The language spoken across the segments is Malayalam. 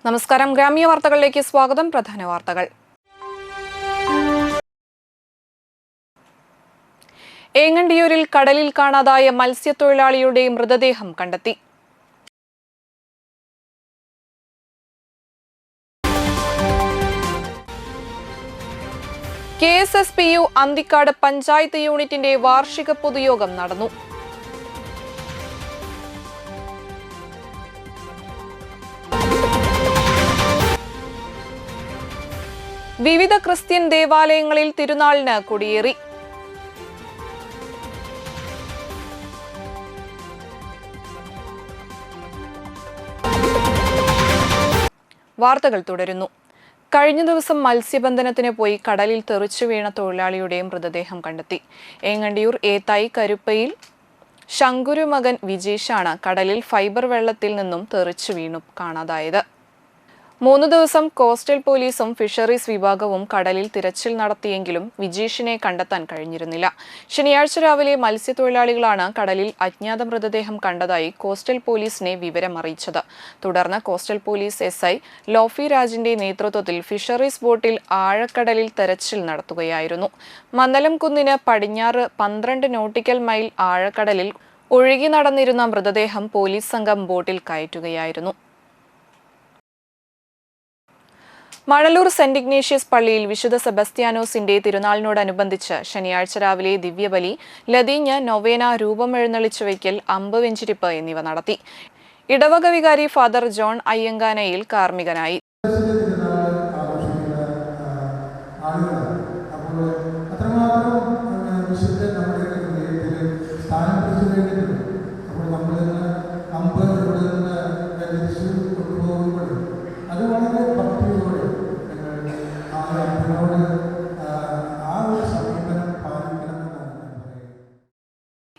നമസ്കാരം. ഗ്രാമീയ വാർത്തകളിലേക്ക് സ്വാഗതം. പ്രധാന വാർത്തകൾ. ഏങ്ങണ്ടിയൂരിൽ കടലിൽ കാണാതായ മത്സ്യത്തൊഴിലാളിയുടെ മൃതദേഹം കണ്ടെത്തി. KSSPU അന്തിക്കാട് പഞ്ചായത്ത് യൂണിറ്റിന്റെ വാർഷിക പൊതുയോഗം നടന്നു. വിവിധ ക്രിസ്ത്യൻ ദേവാലയങ്ങളിൽ തിരുനാളിന് കൊടിയേറി. വാർത്തകൾ തുടരുന്നു. കഴിഞ്ഞ ദിവസം മത്സ്യബന്ധനത്തിന് പോയി കടലിൽ തെറിച്ചു വീണ തൊഴിലാളിയുടെ മൃതദേഹം കണ്ടെത്തി. ഏങ്ങണ്ടിയൂർ ഏത്തായി കരുപ്പയിൽ ശങ്കുരു മകൻ വിജേഷാണ് കടലിൽ ഫൈബർ വെള്ളത്തിൽ നിന്നും തെറിച്ചു വീണു കാണാതായത്. 3 ദിവസം കോസ്റ്റൽ പോലീസും ഫിഷറീസ് വിഭാഗവും കടലിൽ തിരച്ചിൽ നടത്തിയെങ്കിലും വിജീഷിനെ കണ്ടെത്താൻ കഴിഞ്ഞിരുന്നില്ല. ശനിയാഴ്ച രാവിലെ മത്സ്യത്തൊഴിലാളികളാണ് കടലിൽ അജ്ഞാത മൃതദേഹം കണ്ടതായി കോസ്റ്റൽ പോലീസിനെ വിവരമറിയിച്ചത്. തുടർന്ന് കോസ്റ്റൽ പോലീസ് SI ലോഫി രാജിന്റെ നേതൃത്വത്തിൽ ഫിഷറീസ് ബോട്ടിൽ ആഴക്കടലിൽ തെരച്ചിൽ നടത്തുകയായിരുന്നു. മന്ദലം കുന്നിന് പടിഞ്ഞാറ് 12 നോട്ടിക്കൽ മൈൽ ആഴക്കടലിൽ ഒഴുകി നടന്നിരുന്ന മൃതദേഹം പോലീസ് സംഘം ബോട്ടിൽ കയറ്റുകയായിരുന്നു. മണലൂർ സെന്റ് ഇഗ്നേഷ്യസ് പള്ളിയിൽ വിശുദ്ധ സെബസ്ത്യാനോസിന്റെ തിരുനാളിനോടനുബന്ധിച്ച് ശനിയാഴ്ച രാവിലെ ദിവ്യബലി, ലതീഞ്ഞ്, നൊവേന, രൂപമെഴുന്നള്ളിച്ചു വയ്ക്കൽ, അമ്പ് വെഞ്ചിരിപ്പ് എന്നിവ നടത്തി. ഇടവക വികാരി ഫാദർ ജോൺ അയ്യങ്കാനയിൽ കാർമ്മികനായി.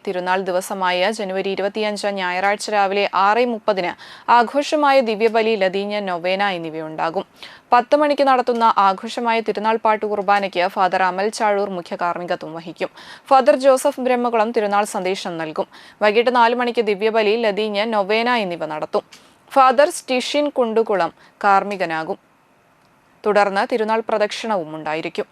തിരുനാൾ ദിവസമായ ജനുവരി 25 ഞായറാഴ്ച രാവിലെ 6:30 ആഘോഷമായ ദിവ്യബലി, ലതീഞ്ഞ്, നൊവേന എന്നിവയുണ്ടാകും. 10 മണിക്ക് നടത്തുന്ന ആഘോഷമായ തിരുനാൾ പാട്ടു കുർബാനയ്ക്ക് ഫാദർ അമൽ ചാഴൂർ മുഖ്യ കാർമ്മികത്വം വഹിക്കും. ഫാദർ ജോസഫ് ബ്രഹ്മകുളം തിരുനാൾ സന്ദേശം നൽകും. വൈകിട്ട് 4 മണിക്ക് ദിവ്യബലി, ലതീഞ്ഞ്, നൊവേന എന്നിവ നടത്തും. ഫാദർ സ്റ്റിഷിൻ കുണ്ടുകുളം കാർമ്മികനാകും. തുടർന്ന് തിരുനാൾ പ്രദക്ഷിണവും ഉണ്ടായിരിക്കും.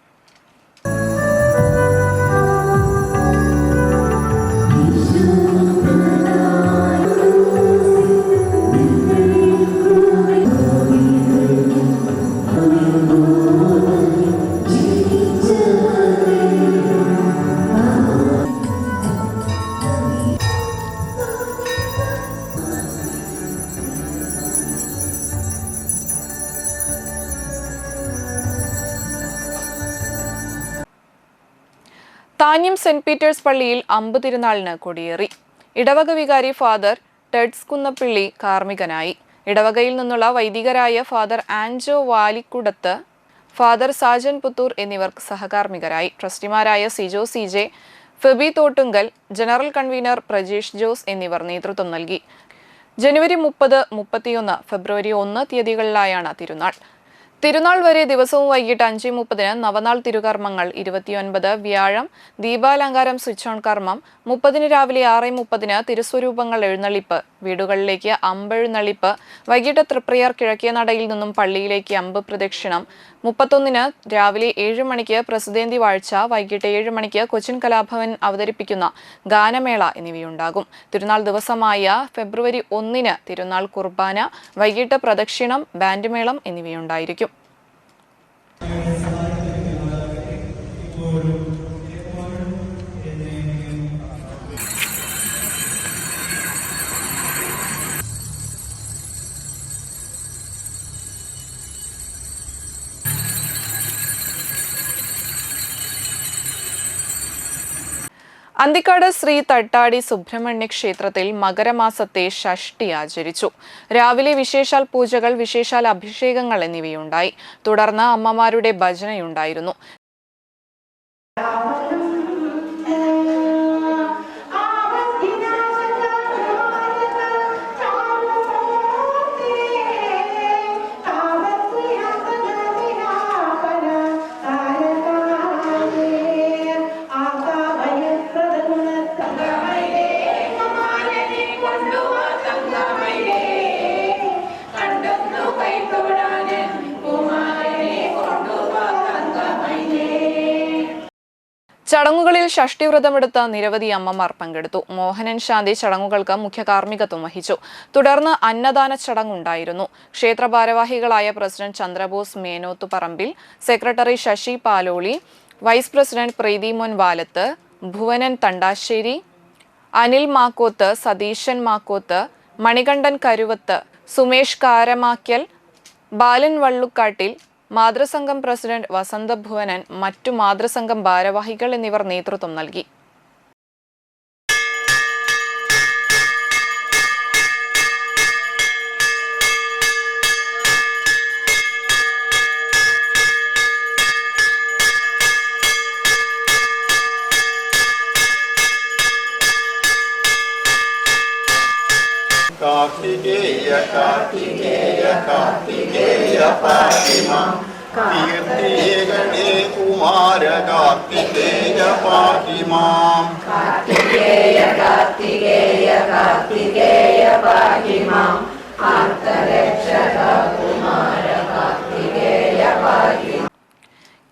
താന്യം സെന്റ് പീറ്റേഴ്സ് പള്ളിയിൽ അമ്പ് തിരുനാളിന് കൊടിയേറി. ഇടവക വികാരി ഫാദർ ടെഡ്സ് കുന്നപ്പിള്ളി കാർമ്മികനായി. ഇടവകയിൽ നിന്നുള്ള വൈദികരായ ഫാദർ ആൻജോ വാലിക്കുടത്ത്, ഫാദർ സാജൻ പുത്തൂർ എന്നിവർ സഹകാർമ്മികരായി. ട്രസ്റ്റിമാരായ Sijo CJ, Febi Thottunkal, general convener Prajesh Jose എന്നിവർ നേതൃത്വം നൽകി. ജനുവരി 30, 31, ഫെബ്രുവരി 1 തീയതികളിലായാണ് തിരുനാൾ. തിരുനാൾ വരെ ദിവസവും വൈകിട്ട് 5:30 നവനാൾ തിരുകർമ്മങ്ങൾ, 29 വ്യാഴം ദീപാലങ്കാരം സ്വിച്ച് ഓൺ കർമ്മം, 30 രാവിലെ 6:30 തിരുസ്വരൂപങ്ങൾ എഴുന്നള്ളിപ്പ്, വീടുകളിലേക്ക് അമ്പെഴുന്നള്ളിപ്പ്, വൈകിട്ട് തൃപ്രയാർ കിഴക്കേ നടയിൽ നിന്നും പള്ളിയിലേക്ക് അമ്പ് പ്രദക്ഷിണം, 31 രാവിലെ 7 മണിക്ക് പ്രസിദ്ധേന്തി വാഴ്ച, വൈകിട്ട് 7 മണിക്ക് കൊച്ചിൻ കലാഭവൻ അവതരിപ്പിക്കുന്ന ഗാനമേള എന്നിവയുണ്ടാകും. തിരുനാൾ ദിവസമായ ഫെബ്രുവരി 1 തിരുനാൾ കുർബാന, വൈകിട്ട് പ്രദക്ഷിണം, ബാൻഡ് മേളം എന്നിവയുണ്ടായിരിക്കും. അന്തിക്കാട് ശ്രീ തട്ടാടി സുബ്രഹ്മണ്യ ക്ഷേത്രത്തിൽ മകരമാസത്തെ ഷഷ്ഠി ആചരിച്ചു. രാവിലെ വിശേഷാൽ പൂജകൾ, വിശേഷാൽ അഭിഷേകങ്ങൾ എന്നിവയുണ്ടായി. തുടർന്ന് അമ്മമാരുടെ ഭജനയുണ്ടായിരുന്നു. കൈ ചടങ്ങുകളിൽ ഷഷ്ടിവ്രതമെടുത്ത നിരവധി അമ്മമാർ പങ്കെടുത്തു. മോഹനൻ ശാന്തി ചടങ്ങുകൾക്ക് മുഖ്യ കാർമ്മികത്വം വഹിച്ചു. തുടർന്ന് അന്നദാന ചടങ്ങുണ്ടായിരുന്നു. ക്ഷേത്ര ഭാരവാഹികളായ president Chandrabose Menothuparambil, secretary Sasi Paloli, vice president Preethimon Valath, Bhuvanan Thandassery, Anil Makkoth, Satheesan Makkoth, Manikandan Karuvath, Sumesh Karamakkal, Balan Vallukkattil, മാതൃസംഘം പ്രസിഡന്റ് വസന്ത ഭുവനൻ, മറ്റു മാതൃസംഘം ഭാരവാഹികൾ എന്നിവർ നേതൃത്വം നൽകി. कार्तिकेय कार्तिकेय कार्तिकेय पाहि मां कीर्तिये गणे कुमार कार्तिकेय पाहि मां कार्तिकेय कार्तिकेय कार्तिकेय पाहि मां आर्तरक्षक कुमार कार्तिकेय पाहि मां.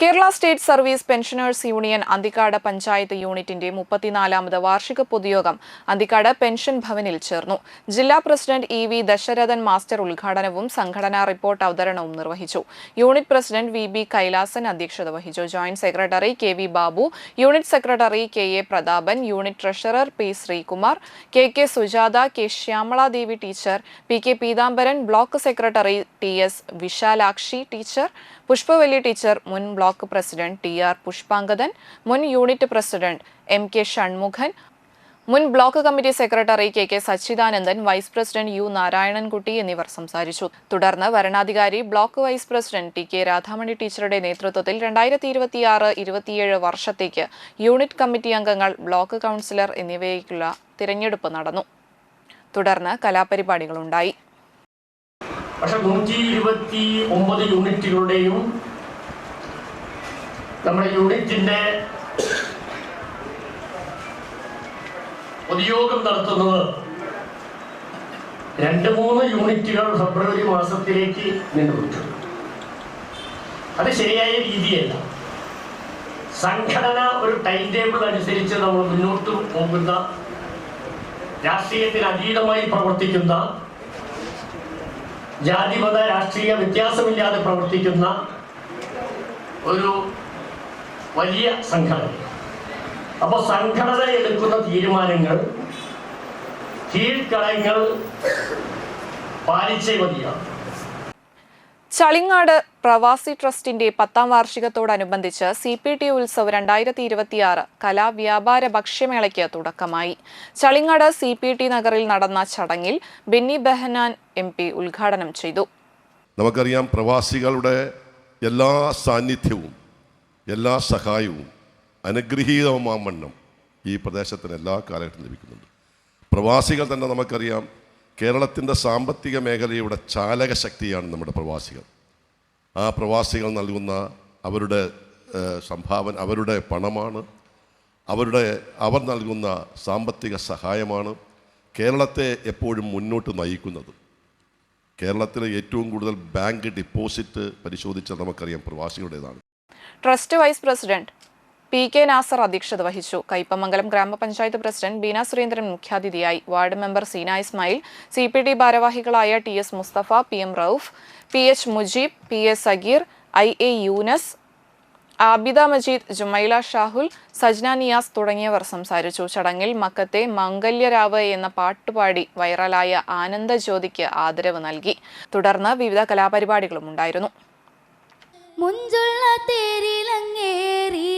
Kerala state service pensioners union Anthikad panchayat യൂണിറ്റിന്റെ 34ാമത് വാർഷിക പൊതുയോഗം അന്തിക്കാട് പെൻഷൻ ഭവനിൽ ചേർന്നു. ജില്ലാ പ്രസിഡന്റ് ഇ.വി. ദശരഥൻ മാസ്റ്റർ ഉദ്ഘാടനവും സംഘടനാ റിപ്പോർട്ട് അവതരണവും നിർവഹിച്ചു. Unit president വി.ബി. കൈലാസൻ അധ്യക്ഷത വഹിച്ചു. Joint secretary KV. Babu, unit secretary KA. Prathapan, unit treasurer P. Sreekumar, KK. Sujatha, K. Shyamaladevi teacher, P. K. Peethambaran, block secretary TS. Visalakshi teacher, Pushpavalli teacher, മുൻ ബ്ലോക്ക് പ്രസിഡന്റ് ടി.ആർ. പുഷ്പാങ്കദൻ, മുൻ യൂണിറ്റ് പ്രസിഡന്റ് എം.കെ. ഷൺമുഖൻ, മുൻ block committee secretary KK. Sachidanandan, vice president U. Narayanankutty എന്നിവർ സംസാരിച്ചു. തുടർന്ന് വരണാധികാരി block vice president TK. Radhamani ടീച്ചറുടെ നേതൃത്വത്തിൽ 2026-27 വർഷത്തേക്ക് യൂണിറ്റ് കമ്മിറ്റി അംഗങ്ങൾ, ബ്ലോക്ക് കൗൺസിലർ എന്നിവയ്ക്കുള്ള തിരഞ്ഞെടുപ്പ് നടന്നു. തുടർന്ന് കലാപരിപാടികളുണ്ടായി. പക്ഷെ 129 യൂണിറ്റുകളുടെയും നമ്മുടെ യൂണിറ്റിന്റെ പൊതുയോഗം നടത്തുന്നത് 2-3 യൂണിറ്റുകൾ ഫെബ്രുവരി മാസത്തിലേക്ക് നീണ്ടുപോയിട്ടു. അത് ശരിയായ രീതിയല്ല. സംഘടന ഒരു ടൈം ടേബിൾ അനുസരിച്ച് നമ്മൾ മുന്നോട്ട് പോകുന്ന, രാഷ്ട്രീയത്തിന് അതീതമായി പ്രവർത്തിക്കുന്ന, ജാതിമത രാഷ്ട്രീയ വ്യത്യാസമില്ലാതെ പ്രവർത്തിക്കുന്ന ഒരു വലിയ സംഘടന. അപ്പോൾ സംഘടന എടുക്കുന്ന തീരുമാനങ്ങൾ, കീഴ്ഘടകങ്ങൾ പാലിച്ചേ മതിയാണ്. ചളിങ്ങാട് പ്രവാസി ട്രസ്റ്റിന്റെ 10ാം വാർഷികത്തോടനുബന്ധിച്ച് CPT ഉത്സവ് 2026 കലാവ്യാപാര ഭക്ഷ്യമേളയ്ക്ക് തുടക്കമായി. ചളിങ്ങാട് CPT നഗറിൽ നടന്ന ചടങ്ങിൽ ബെന്നി ബെഹനാൻ MP ഉദ്ഘാടനം ചെയ്തു. നമുക്കറിയാം, പ്രവാസികളുടെ എല്ലാ സാന്നിധ്യവും എല്ലാ സഹായവും അനുഗ്രഹീതമാവണ്ണം ഈ പ്രദേശത്തിന് എല്ലാ കാലഘട്ടത്തിലും ലഭിക്കുന്നുണ്ട്. പ്രവാസികൾ തന്നെ നമുക്കറിയാം, കേരളത്തിൻ്റെ സാമ്പത്തിക മേഖലയുടെ ചാലക ശക്തിയാണ് നമ്മുടെ പ്രവാസികൾ. ആ പ്രവാസികൾ നൽകുന്ന അവരുടെ സംഭാവന, അവരുടെ പണമാണ്, അവർ നൽകുന്ന സാമ്പത്തിക സഹായമാണ് കേരളത്തെ എപ്പോഴും മുന്നോട്ട് നയിക്കുന്നത്. കേരളത്തിലെ ഏറ്റവും കൂടുതൽ ബാങ്ക് ഡിപ്പോസിറ്റ് പരിശോധിച്ചാൽ നമുക്കറിയാം പ്രവാസികളുടേതാണ്. Trust vice president P.K. Nasar അധ്യക്ഷത വഹിച്ചു. കയ്പമംഗലം ഗ്രാമപഞ്ചായത്ത് പ്രസിഡന്റ് ബീന സുരേന്ദ്രൻ മുഖ്യാതിഥിയായി. Ward member Seena Ismail, CPT ഭാരവാഹികളായ T.S. Mustafa, P.M. Rauf, P.H. Mujeeb, P.A. Sageer, I.A. Yunus, Abida Majeed, Jumaila Shahul, Sajna Niyas തുടങ്ങിയവർ സംസാരിച്ചു. ചടങ്ങിൽ മക്കത്തെ മംഗല്യരാവ് എന്ന പാട്ടുപാടി വൈറലായ ആനന്ദജ്യോതിക്ക് ആദരവ് നൽകി. തുടർന്ന് വിവിധ കലാപരിപാടികളും ഉണ്ടായിരുന്നു. മുഞ്ചുള്ള തേരിലങ്ങേറി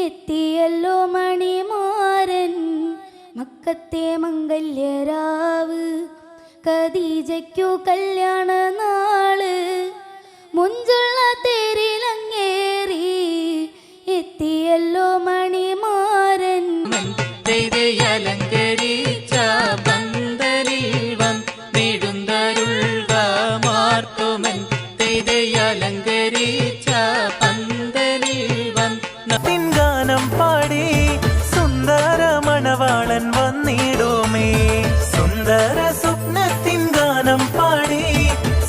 എത്തിയല്ലോ മണിമാരൻ, മക്കത്തെ മംഗല്യരാവ് ഖദീജയ്ക്കു കല്യാണ നാള്. മുഞ്ചുള്ള തേരിലങ്ങേറി എത്തിയല്ലോ മണിമാരൻ, ഗാനം പാടി സുന്ദര മണവാളൻ വന്നിടുമേ. സുന്ദര സ്വപ്നത്തിൻ ഗാനം പാടി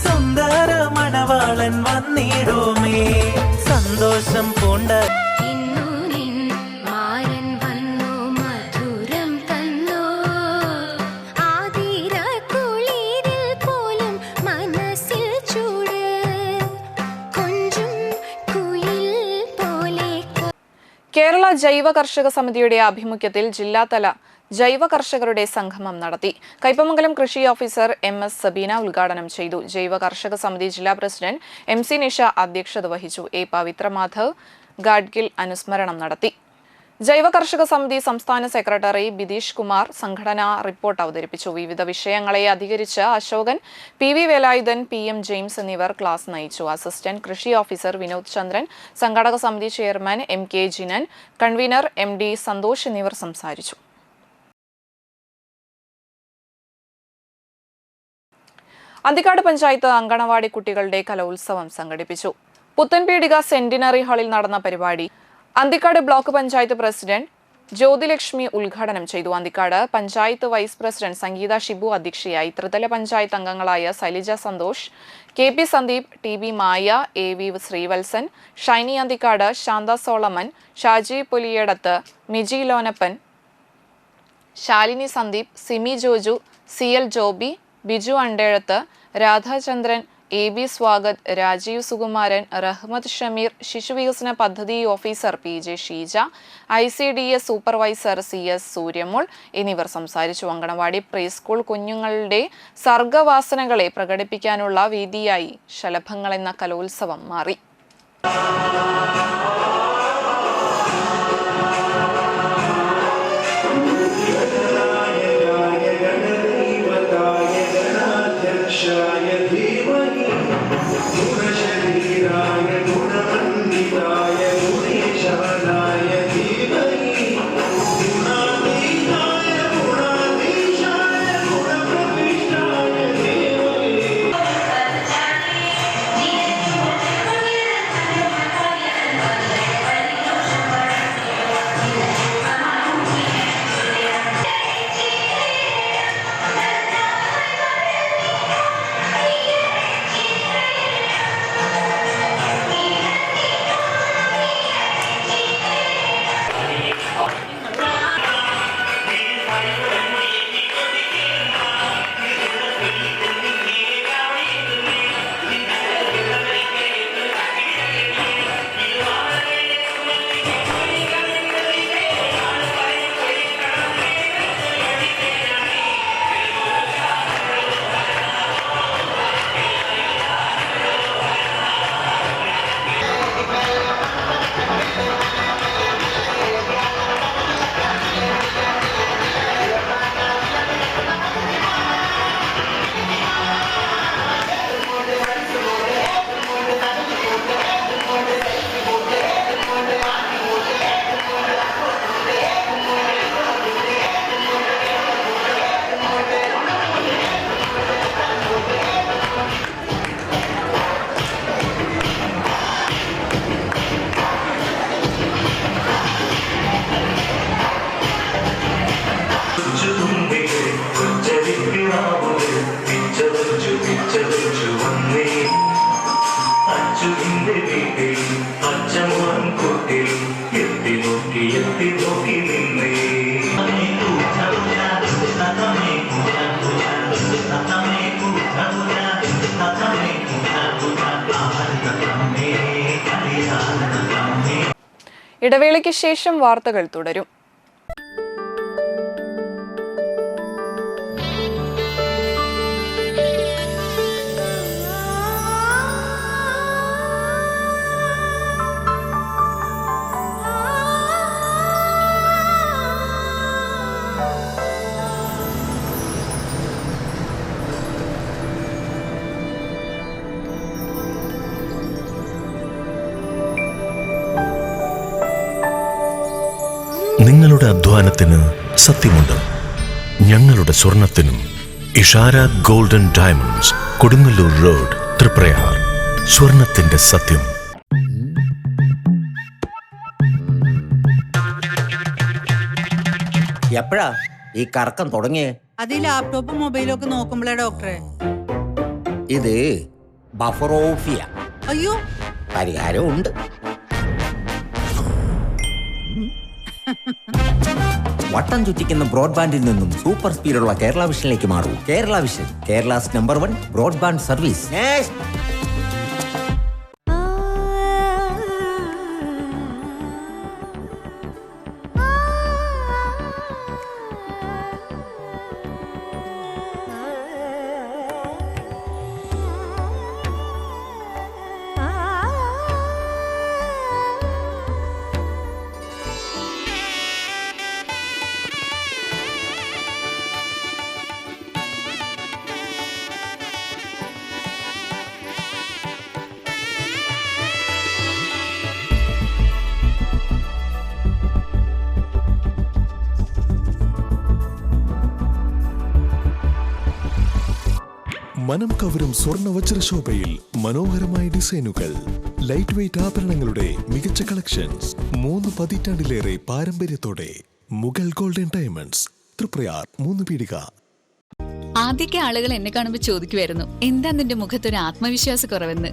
സുന്ദര മണവാളൻ വന്നിടുമേ. സന്തോഷം പൂണ്ട ഇന്നു നിൻ കേരള ജൈവ കർഷക സമിതിയുടെ ആഭിമുഖ്യത്തിൽ ജില്ലാതല ജൈവ കർഷകരുടെ സംഗമം നടത്തി. കയ്പമംഗലം കൃഷി ഓഫീസർ MS സബീന ഉദ്ഘാടനം ചെയ്തു. ജൈവ കർഷക സമിതി ജില്ലാ പ്രസിഡന്റ് MC നിഷ അധ്യക്ഷത വഹിച്ചു. A പവിത്ര മാധവ് ഗാഡ്ഗിൽ അനുസ്മരണം നടത്തി. ജൈവ കർഷക സമിതി സംസ്ഥാന സെക്രട്ടറി ബിതീഷ് കുമാർ സംഘടനാ റിപ്പോർട്ട് അവതരിപ്പിച്ചു. വിവിധ വിഷയങ്ങളെ അധികരിച്ച് അശോകൻ, PV വേലായുധൻ, PM ജെയിംസ് എന്നിവർ ക്ലാസ് നയിച്ചു. അസിസ്റ്റന്റ് കൃഷി ഓഫീസർ വിനോദ് ചന്ദ്രൻ, സംഘാടക സമിതി chairman MK Jinan, convener MD Santhosh എന്നിവർ സംസാരിച്ചു. അന്തിക്കാട് പഞ്ചായത്ത് അങ്കണവാടി കുട്ടികളുടെ കലോത്സവം സംഘടിപ്പിച്ചു. പുത്തൻപീടിക സെന്റിനറി ഹാളിൽ നടന്ന പരിപാടി അന്തിക്കാട് ബ്ലോക്ക് പഞ്ചായത്ത് പ്രസിഡന്റ് ജ്യോതിലക്ഷ്മി ഉദ്ഘാടനം ചെയ്തു. അന്തിക്കാട് പഞ്ചായത്ത് വൈസ് പ്രസിഡന്റ് സംഗീത ഷിബു അധ്യക്ഷയായി. ത്രിതല പഞ്ചായത്ത് അംഗങ്ങളായ Sailaja Santhosh, KP Sandeep, TB Maya, AV Sreevalsan, Shiny Anthikad, Santha Solomon, Shaji Puliyadath, Miji Lonappan, Shalini Sandeep, Simi Joju, CL Joby, Biju Andezhath, Radhachandran, AB Swagath, Rajeev Sukumaran, Rahmath Shameer, ശിശുവികസന പദ്ധതി officer PJ Sheeja, ICDS supervisor CS Suryamol എന്നിവർ സംസാരിച്ചു. അങ്കണവാടി പ്രീ സ്കൂൾ കുഞ്ഞുങ്ങളുടെ സർഗവാസനകളെ പ്രകടിപ്പിക്കാനുള്ള വേദിയായി ശലഭങ്ങൾ എന്ന കലോത്സവം മാറി. ഇടവേളയ്ക്ക് ശേഷം വാർത്തകൾ തുടരും. നിങ്ങളുടെ അധ്വാനത്തിന് സത്യമുണ്ട്. ഞങ്ങളുടെ സ്വർണത്തിനും. Ishara golden diamonds, Kodungallur road, Triprayar. സ്വർണത്തിന്റെ സത്യം. എപ്പോഴാ ഈ കറക്കം തുടങ്ങിയേ? അത് ഈ ലാപ്ടോപ്പും മൊബൈലും ഒക്കെ നോക്കുമ്പോഴേ ഡോക്ടറെ. ഇത് ബഫറോഫിയ. അയ്യോ, പരിഹാരം ഉണ്ട്. വട്ടം ചുറ്റിക്കുന്ന ബ്രോഡ്ബാൻഡിൽ നിന്നും സൂപ്പർ സ്പീഡുള്ള കേരള വിഷനിലേക്ക് മാറൂ. Kerala vision, Kerala's number 1 broadband service. മനം കവരും സ്വർണ്ണ വജ്രശോഭയിൽ മനോഹരമായ ഡിസൈനുകൾ, ലൈറ്റ് വെയ്റ്റ് ആഭരണങ്ങളുടെ മികച്ച കളക്ഷൻസ്, 3 പതിറ്റാണ്ടിലേറെ പാരമ്പര്യത്തോടെ മുഗൾ ഗോൾഡൻ ഡയമണ്ട്സ്, തൃപ്രയാർ 3 പീടിക. ആദ്യമൊക്കെ ആളുകൾ എന്നെ കാണുമ്പോൾ ചോദിക്കുമായിരുന്നു, എന്താ നിന്റെ മുഖത്തൊരു ആത്മവിശ്വാസ കുറവെന്ന്.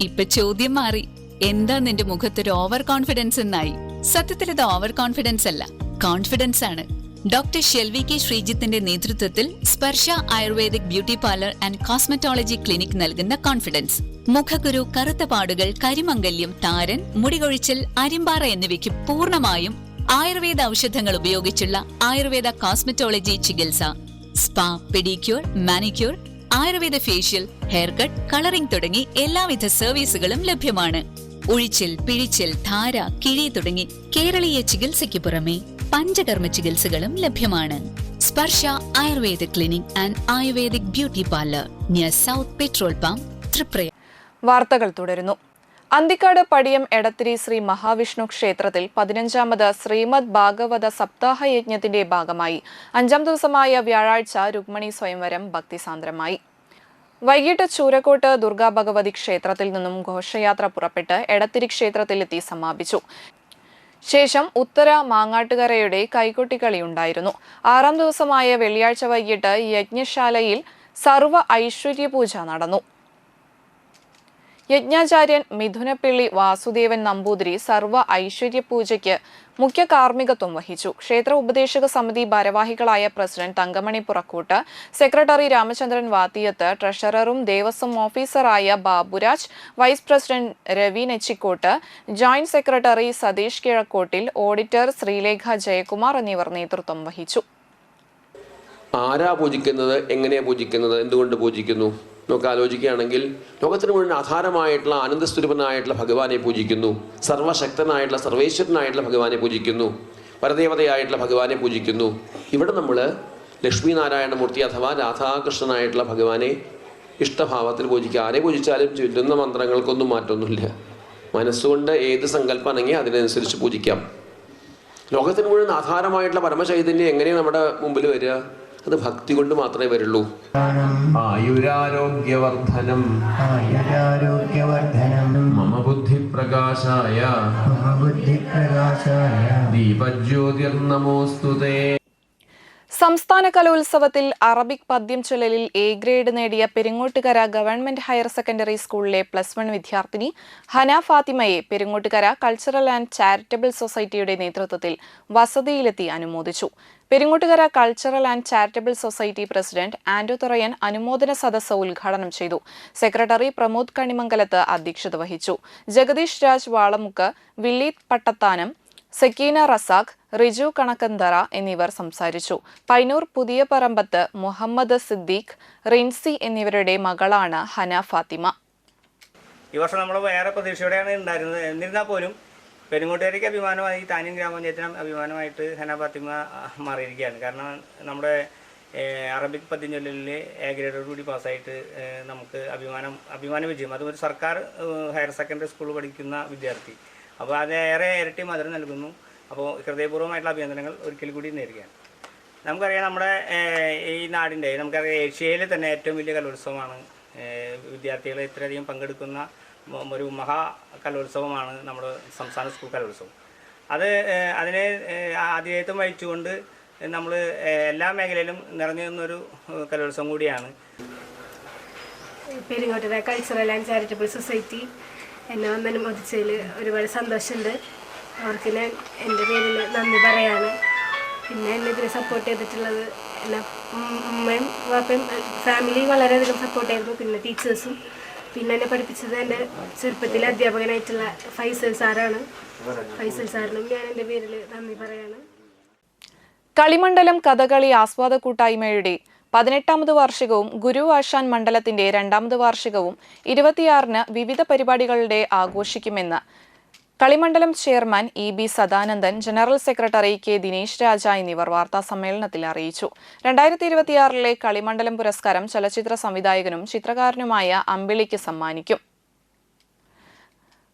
ഇപ്പൊ ചോദ്യം മാറി, എന്താ നിന്റെ മുഖത്തൊരു ഓവർ കോൺഫിഡൻസ് എന്നായി. സത്യത്തിൽ ഇത് ഓവർ കോൺഫിഡൻസ് അല്ല, കോൺഫിഡൻസ് ആണ്. ഡോക്ടർ ഷെൽവി കെ ശ്രീജിത്തിന്റെ നേതൃത്വത്തിൽ Sparsha Ayurvedic beauty parlour and cosmetology clinic നൽകുന്ന കോൺഫിഡൻസ്. മുഖക്കുരു, കറുത്ത പാടുകൾ, കരിമംഗല്യം, താരൻ, മുടികൊഴിച്ചൽ, അരിമ്പാറ എന്നിവയ്ക്ക് പൂർണ്ണമായും ആയുർവേദ ഔഷധങ്ങൾ ഉപയോഗിച്ചുള്ള ആയുർവേദ കോസ്മെറ്റോളജി ചികിത്സ, spa, pedicure, manicure, Ayurveda facial, hair cut, colouring തുടങ്ങി എല്ലാവിധ സർവീസുകളും ലഭ്യമാണ്. ഉഴിച്ചിൽ, പിഴിച്ചിൽ, ധാര, കിഴി തുടങ്ങി കേരളീയ ചികിത്സയ്ക്ക് പുറമെ പഞ്ചകർമ്മ ചികിത്സകളും ലഭ്യമാണ്. Sparsha Ayurveda clinic and Ayurvedic beauty parlour near south petrol pump, Triprayar. വാർത്തകൾ തുടരുന്നു. അന്തിക്കാട് പടിയം എടത്തിരി ശ്രീ മഹാവിഷ്ണു ക്ഷേത്രത്തിൽ 15ാമത് ശ്രീമദ് ഭാഗവത സപ്താഹ യജ്ഞത്തിന്റെ ഭാഗമായി 5ാം ദിവസമായ വ്യാഴാഴ്ച രുക്മിണി സ്വയംവരം ഭക്തിസാന്ദ്രമായി. വൈകിട്ട് ചൂരക്കോട്ട് ദുർഗാ ഭഗവതി ക്ഷേത്രത്തിൽ നിന്നും ഘോഷയാത്ര പുറപ്പെട്ട് എടത്തിരി ക്ഷേത്രത്തിലെത്തി സമാപിച്ചു. ശേഷം ഉത്തര മാങ്ങാട്ടുകരയുടെ കൈകൊട്ടിക്കളിയുണ്ടായിരുന്നു. 6ാം ദിവസമായ വെള്ളിയാഴ്ച വൈകിട്ട് യജ്ഞശാലയിൽ സർവ ഐശ്വര്യപൂജ നടന്നു. യജ്ഞാചാര്യൻ മിഥുനപ്പിള്ളി വാസുദേവൻ നമ്പൂതിരി സർവ ഐശ്വര്യ പൂജയ്ക്ക് മുഖ്യ കാർമ്മികത്വം വഹിച്ചു. ക്ഷേത്ര ഉപദേശക സമിതി ഭാരവാഹികളായ പ്രസിഡന്റ് തങ്കമണി പുറക്കൂട്ട്, സെക്രട്ടറി രാമചന്ദ്രൻ വാത്തിയത്ത്, ട്രഷററും ദേവസ്വം ഓഫീസറായ Baburaj, vice president Ravi Nechikkott, joint secretary Satheesh Kizhakkottil, auditor Sreelekha Jayakumar എന്നിവർ നേതൃത്വം വഹിച്ചു. ആരാ പൂജിക്കുന്നത്, എങ്ങനെയാണ് പൂജിക്കുന്നത്, എന്തുകൊണ്ട് പൂജിക്കുന്നു നമുക്ക് ആലോചിക്കുകയാണെങ്കിൽ, ലോകത്തിന് മുഴുവൻ ആധാരമായിട്ടുള്ള ആനന്ദസ്വരൂപനായിട്ടുള്ള ഭഗവാനെ പൂജിക്കുന്നു, സർവശക്തനായിട്ടുള്ള സർവേശ്വരനായിട്ടുള്ള ഭഗവാനെ പൂജിക്കുന്നു, പരദേവതയായിട്ടുള്ള ഭഗവാനെ പൂജിക്കുന്നു. ഇവിടെ നമ്മൾ ലക്ഷ്മി നാരായണമൂർത്തി അഥവാ രാധാകൃഷ്ണനായിട്ടുള്ള ഭഗവാനെ ഇഷ്ടഭാവത്തിൽ പൂജിക്കുക. ആരെ പൂജിച്ചാലും ചൊല്ലുന്ന മന്ത്രങ്ങൾക്കൊന്നും മാറ്റമൊന്നുമില്ല. മനസ്സുകൊണ്ട് ഏത് സങ്കല്പമാണെങ്കിൽ അതിനനുസരിച്ച് പൂജിക്കാം. ലോകത്തിന് മുഴുവൻ ആധാരമായിട്ടുള്ള പരമചൈതന്യം എങ്ങനെയാണ് നമ്മുടെ മുമ്പിൽ വരിക? അത് ഭക്തി കൊണ്ട് മാത്രമേ വരുള്ളൂ. ആയുരാരോഗ്യവർദ്ധനം മമ ബുദ്ധിപ്രകാശായ ദീപജ്യോതിർനമോസ്തുതേ. സംസ്ഥാന കലോത്സവത്തിൽ അറബിക് പദ്യം ചൊല്ലലിൽ എ ഗ്രേഡ് നേടിയ പെരിങ്ങോട്ടുകര ഗവൺമെന്റ് ഹയർ സെക്കൻഡറി സ്കൂളിലെ +1 വിദ്യാർത്ഥിനി ഹന ഫാത്തിമയെ പെരിങ്ങോട്ടുകര കൾച്ചറൽ ആൻഡ് ചാരിറ്റബിൾ സൊസൈറ്റിയുടെ നേതൃത്വത്തിൽ വസതിയിലെത്തി അനുമോദിച്ചു. Peringottukara cultural and charitable society president Ando Thurayan അനുമോദന സദസ്സ് ഉദ്ഘാടനം ചെയ്തു. സെക്രട്ടറി പ്രമോദ് കണിമംഗലത്ത് അധ്യക്ഷത വഹിച്ചു. ജഗദീഷ് രാജ് വാളമുക്ക്, വില്ലീത് പട്ടത്താനം, സക്കീന റസാഖ്, റിജു കണക്കന്തറ എന്നിവർ സംസാരിച്ചു. പൈനൂർ പുതിയ പറമ്പത്ത് മുഹമ്മദ് സിദ്ദീഖ്, റിൻസി എന്നിവരുടെ മകളാണ് ഹന ഫാത്തിമ. ഈ വർഷം നമ്മൾ വേറെ പ്രതീക്ഷയോടെയാണ് ഉണ്ടായിരുന്നത്. എന്നിരുന്നാൽ പോലും പെരുങ്ങോട്ടുകാരേക്ക് അഭിമാനമായി, താനും ഗ്രാമപഞ്ചായത്തിനും അഭിമാനമായിട്ട് ഹന ഫാത്തിമ മാറിയിരിക്കുകയാണ്. കാരണം നമ്മുടെ അറബിക് പദ്യം ചൊല്ലലിൽ എ ഗ്രേഡോടുകൂടി പാസ്സായിട്ട് നമുക്ക് അഭിമാന വിജയം. അതൊരു സർക്കാർ ഹയർ സെക്കൻഡറി സ്കൂൾ പഠിക്കുന്ന വിദ്യാർത്ഥി. അപ്പോൾ അത് ഏറെ ഇരട്ടി മധുരം നൽകുന്നു. അപ്പോൾ ഹൃദയപൂർവ്വമായിട്ടുള്ള അഭിനന്ദനങ്ങൾ ഒരിക്കൽ കൂടി നേരുകയാണ്. നമുക്കറിയാം, നമ്മുടെ ഈ നാടിൻ്റെ നമുക്കറിയാം ഏഷ്യയിലെ തന്നെ ഏറ്റവും വലിയ കലോത്സവമാണ്. വിദ്യാർത്ഥികൾ ഇത്രയധികം പങ്കെടുക്കുന്ന ഒരു മഹാ കലോത്സവമാണ് നമ്മുടെ സംസ്ഥാന സ്കൂൾ കലോത്സവം. അതിനെ ആതിഥേയത്വം വഹിച്ചുകൊണ്ട് നമ്മൾ എല്ലാ മേഖലയിലും നിറഞ്ഞു നിന്നൊരു കലോത്സവം കൂടിയാണ്. Peringottukara cultural and charitable society എന്നെ അനുമോദിച്ചതിൽ ഒരുപാട് സന്തോഷമുണ്ട്. അവർക്ക് ഞാൻ എൻ്റെ പേരിൽ നന്ദി പറയാണ്. പിന്നെ എന്നെ ഇതിനെ സപ്പോർട്ട് ചെയ്തിട്ടുള്ളത് എന്നെ ഉമ്മയും വാപ്പയും ഫാമിലി വളരെയധികം സപ്പോർട്ടായിരുന്നു. പിന്നെ ടീച്ചേഴ്സും, പിന്നെ എന്നെ പഠിപ്പിച്ചത് എൻ്റെ ചെറുപ്പത്തിലെ അധ്യാപകനായിട്ടുള്ള ഫൈസൽ സാറാണ്. ഫൈസൽ സാറിനും ഞാൻ എൻ്റെ പേരിൽ നന്ദി പറയാണ്. കളിമണ്ഡലം കഥകളി ആസ്വാദ കൂട്ടായ്മയുടെ 18ാമത് വാർഷികവും ഗുരു ആശാൻ മണ്ഡലത്തിന്റെ 2ാമത് വാർഷികവും 26-ന് വിവിധ പരിപാടികളുടെ ആഘോഷിക്കുമെന്ന് Kalimandalam chairman EB Sadanandan, general secretary K Dinesh Raja എന്നിവർ വാർത്താസമ്മേളനത്തിൽ അറിയിച്ചു. 2026-ലെ കളിമണ്ഡലം പുരസ്കാരം ചലച്ചിത്ര സംവിധായകനും ചിത്രകാരനുമായ അമ്പിളിക്ക് സമ്മാനിക്കും.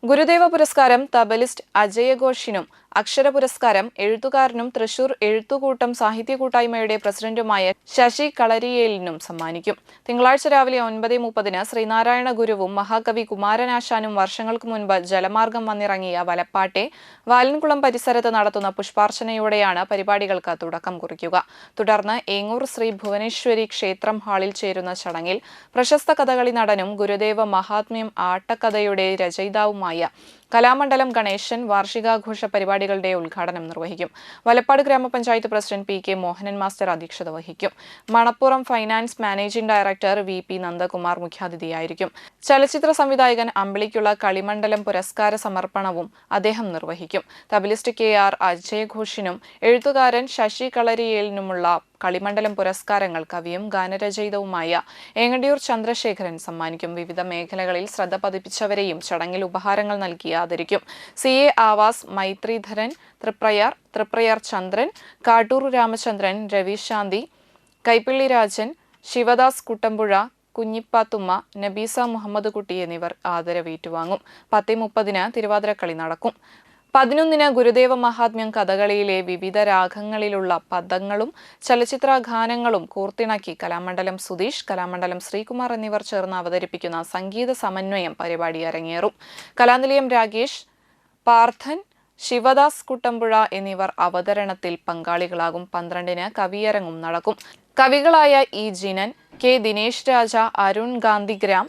ഗുരുദേവ പുരസ്കാരം തബലിസ്റ്റ് അജയഘോഷിനും അക്ഷര പുരസ്കാരം എഴുത്തുകാരനും തൃശൂർ എഴുത്തുകൂട്ടം സാഹിത്യ കൂട്ടായ്മയുടെ പ്രസിഡന്റുമായ ശശി കളരിയേലിനും സമ്മാനിക്കും. തിങ്കളാഴ്ച രാവിലെ 9:30 ശ്രീനാരായണ ഗുരുവും മഹാകവി കുമാരനാശാനും വർഷങ്ങൾക്ക് മുൻപ് ജലമാർഗം വന്നിറങ്ങിയ വലപ്പാട്ടെ വാലൻകുളം പരിസരത്ത് നടത്തുന്ന പുഷ്പാർച്ചനയോടെയാണ് പരിപാടികൾക്ക് തുടക്കം കുറിക്കുക. തുടർന്ന് ഏങ്ങൂർ ശ്രീ ഭുവനേശ്വരി ക്ഷേത്രം ഹാളിൽ ചേരുന്ന ചടങ്ങിൽ പ്രശസ്ത കഥകളി നടനും ഗുരുദേവ മഹാത്മ്യം ആട്ടക്കഥയുടെ രചയിതാവുമായ കലാമണ്ഡലം ഗണേശൻ വാർഷികാഘോഷ പരിപാടികളുടെ ഉദ്ഘാടനം നിർവഹിക്കും. വലപ്പാട് ഗ്രാമപഞ്ചായത്ത് president P K Mohanan master അധ്യക്ഷത വഹിക്കും. Manappuram finance managing director VP Nandakumar മുഖ്യാതിഥിയായിരിക്കും. ചലച്ചിത്ര സംവിധായകൻ അമ്പിളിക്കുള്ള കളിമണ്ഡലം പുരസ്കാര സമർപ്പണവും അദ്ദേഹം നിർവഹിക്കും. തബലിസ്റ്റ് KR അജയഘോഷിനും എഴുത്തുകാരൻ ശശി കളരിയേലിനുമുള്ള കളിമണ്ഡലം പുരസ്കാരങ്ങൾ കവിയും ഗാനരചയിതാവുമായ ഏങ്ങണ്ടിയൂർ ചന്ദ്രശേഖരൻ സമ്മാനിക്കും. വിവിധ മേഖലകളിൽ ശ്രദ്ധ പതിപ്പിച്ചവരെയും ചടങ്ങിൽ ഉപഹാരങ്ങൾ നൽകി ആദരിക്കും. CA ആവാസ് മൈത്രിധരൻ തൃപ്രയാർ ചന്ദ്രൻ, കാട്ടൂർ രാമചന്ദ്രൻ, രവിശാന്തി, കൈപ്പിള്ളി രാജൻ, ശിവദാസ് കുട്ടമ്പുഴ, കുഞ്ഞിപ്പാത്തുമ്മ, നബീസ മുഹമ്മദ് കുട്ടി എന്നിവർ ആദരവേറ്റുവാങ്ങും. 10:30 തിരുവാതിരക്കളി നടക്കും. 11 ഗുരുദേവ മഹാത്മ്യം കഥകളിയിലെ വിവിധ രാഗങ്ങളിലുള്ള പദങ്ങളും ചലച്ചിത്ര ഗാനങ്ങളും കൂർത്തിണക്കി കലാമണ്ഡലം സുധീഷ്, കലാമണ്ഡലം ശ്രീകുമാർ എന്നിവർ ചേർന്ന് അവതരിപ്പിക്കുന്ന സംഗീത സമന്വയം പരിപാടി അരങ്ങേറും. കലാനിലയം രാഗേഷ്, പാർത്ഥൻ, ശിവദാസ് കുട്ടമ്പുഴ എന്നിവർ അവതരണത്തിൽ പങ്കാളികളാകും. 12 കവിയരങ്ങും നടക്കും. കവികളായ E. ജിനൻ, K. ദിനേശ് രാജ, അരുൺ ഗാന്ധിഗ്രാം,